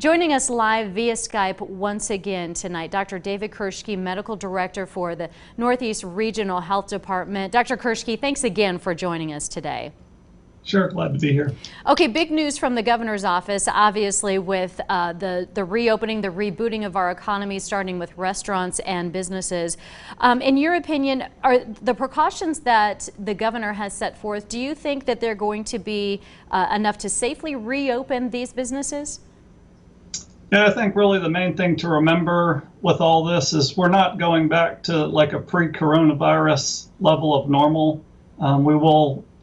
Joining us live via Skype once again tonight, Dr. David Kirschke, Medical Director for the Northeast Regional Health Department. Dr. Kirschke, thanks again for joining us today. Sure, glad to be here. Okay, big news from the governor's office, obviously, with the reopening, the rebooting of our economy, starting with restaurants and businesses. In your opinion, are the precautions that the governor has set forth, do you think that they're going to be enough to safely reopen these businesses? Yeah, I think really the main thing to remember with all this is we're not going back to like a pre-coronavirus level of normal.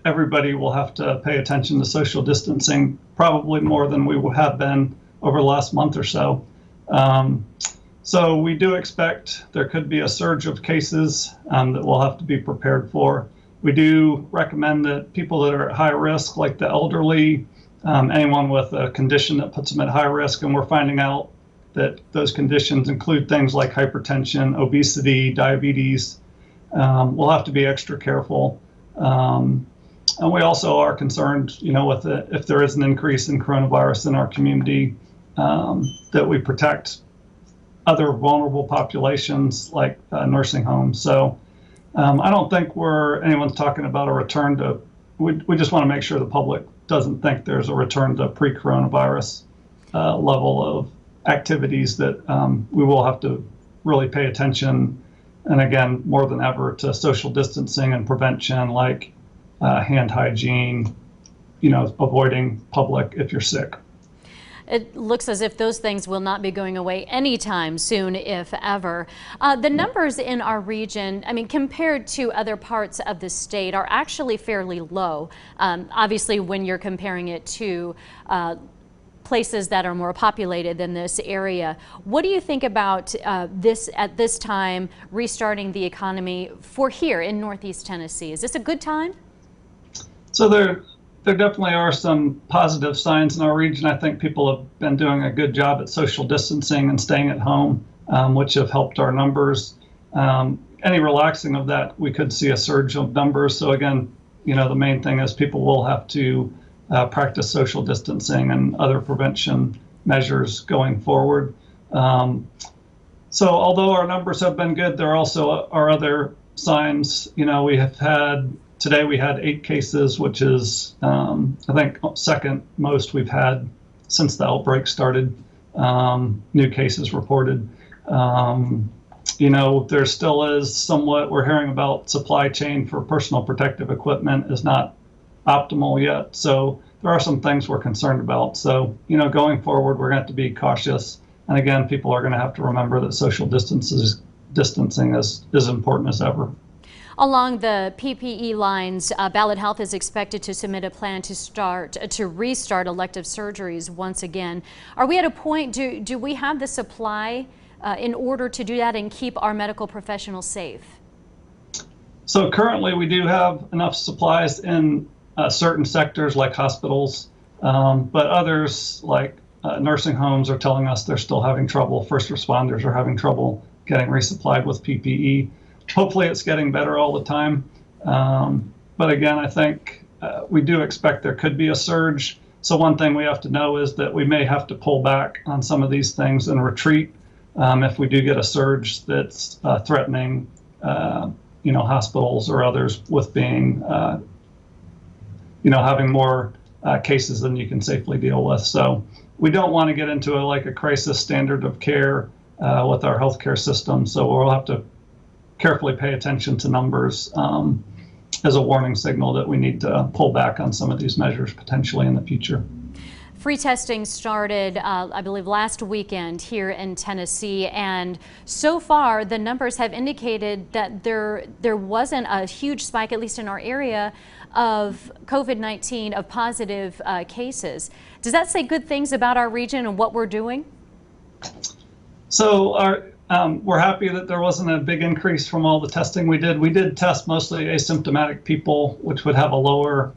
Everybody will have to pay attention to social distancing, probably more than we have been over the last month or so. So we do expect there could be a surge of cases that we'll have to be prepared for. We do recommend that people that are at high risk, like the elderly, anyone with a condition that puts them at high risk, and we're finding out that those conditions include things like hypertension, obesity, diabetes. We'll have to be extra careful. And we also are concerned, with if there is an increase in coronavirus in our community, that we protect other vulnerable populations like nursing homes. So I don't think anyone's talking about a return to, we just want to make sure the public doesn't think there's a return to pre-coronavirus level of activities, that we will have to really pay attention, and again, more than ever, to social distancing and prevention, like hand hygiene, avoiding public if you're sick. It looks as if those things will not be going away anytime soon, if ever. The numbers in our region, compared to other parts of the state, are actually fairly low. Obviously, when you're comparing it to places that are more populated than this area. What do you think about this at this time, restarting the economy for here in Northeast Tennessee? Is this a good time? So there definitely are some positive signs in our region. I think people have been doing a good job at social distancing and staying at home, which have helped our numbers. Any relaxing of that, we could see a surge of numbers. So again, the main thing is people will have to practice social distancing and other prevention measures going forward. So although our numbers have been good, there also are other signs. Today we had 8 cases, which is, I think, second most we've had since the outbreak started, new cases reported. There still is somewhat, we're hearing about supply chain for personal protective equipment is not optimal yet. So there are some things we're concerned about. So, going forward, we're going to have to be cautious. And again, people are going to have to remember that social distancing is as important as ever. Along the PPE lines, Ballot Health is expected to submit a plan to restart elective surgeries once again. Are we at a point, do we have the supply in order to do that and keep our medical professionals safe? So currently we do have enough supplies in certain sectors like hospitals, but others like nursing homes are telling us they're still having trouble. First responders are having trouble getting resupplied with PPE. Hopefully it's getting better all the time. But again, I think we do expect there could be a surge. So one thing we have to know is that we may have to pull back on some of these things and retreat if we do get a surge that's threatening, hospitals or others with being, having more cases than you can safely deal with. So we don't want to get into a crisis standard of care with our healthcare system. So we'll have to carefully pay attention to numbers as a warning signal that we need to pull back on some of these measures potentially in the future. Free testing started, I believe, last weekend here in Tennessee, and so far the numbers have indicated that there wasn't a huge spike, at least in our area, of COVID-19, of positive cases. Does that say good things about our region and what we're doing? So we're happy that there wasn't a big increase from all the testing we did. We did test mostly asymptomatic people, which would have a lower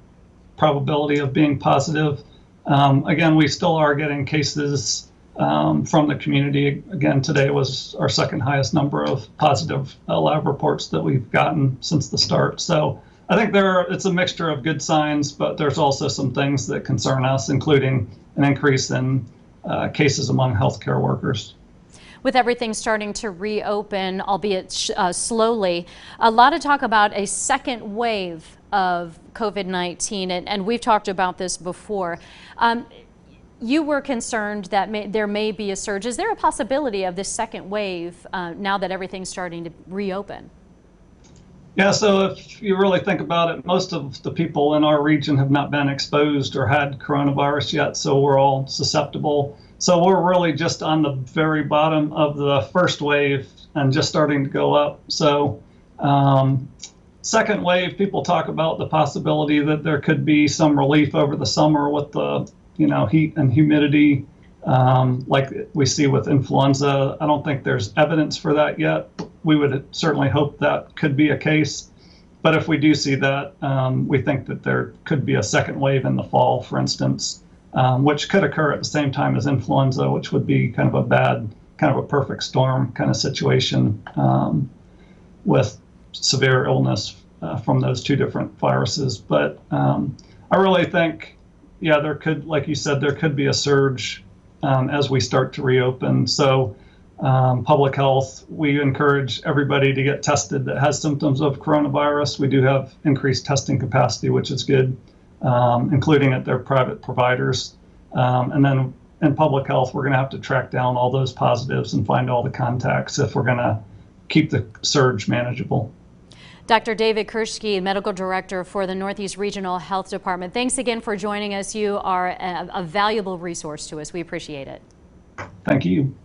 probability of being positive. Again, we still are getting cases from the community. Again, today was our second highest number of positive lab reports that we've gotten since the start. So I think it's a mixture of good signs, but there's also some things that concern us, including an increase in cases among healthcare workers. With everything starting to reopen, albeit slowly, a lot of talk about a second wave of COVID-19, and we've talked about this before. You were concerned that there may be a surge. Is there a possibility of this second wave now that everything's starting to reopen? Yeah, so if you really think about it, most of the people in our region have not been exposed or had coronavirus yet, so we're all susceptible. So we're really just on the very bottom of the first wave and just starting to go up. So second wave, people talk about the possibility that there could be some relief over the summer with the heat and humidity, like we see with influenza. I don't think there's evidence for that yet. We would certainly hope that could be a case. But if we do see that, we think that there could be a second wave in the fall, for instance, which could occur at the same time as influenza, which would be kind of a bad, kind of a perfect storm kind of situation with severe illness from those two different viruses. But I really think, yeah, there could, like you said, there could be a surge as we start to reopen. So public health, we encourage everybody to get tested that has symptoms of coronavirus. We do have increased testing capacity, which is good, including at their private providers. And then in public health, we're going to have to track down all those positives and find all the contacts if we're going to keep the surge manageable. Dr. David Kirschke, Medical Director for the Northeast Regional Health Department. Thanks again for joining us. You are a valuable resource to us. We appreciate it. Thank you.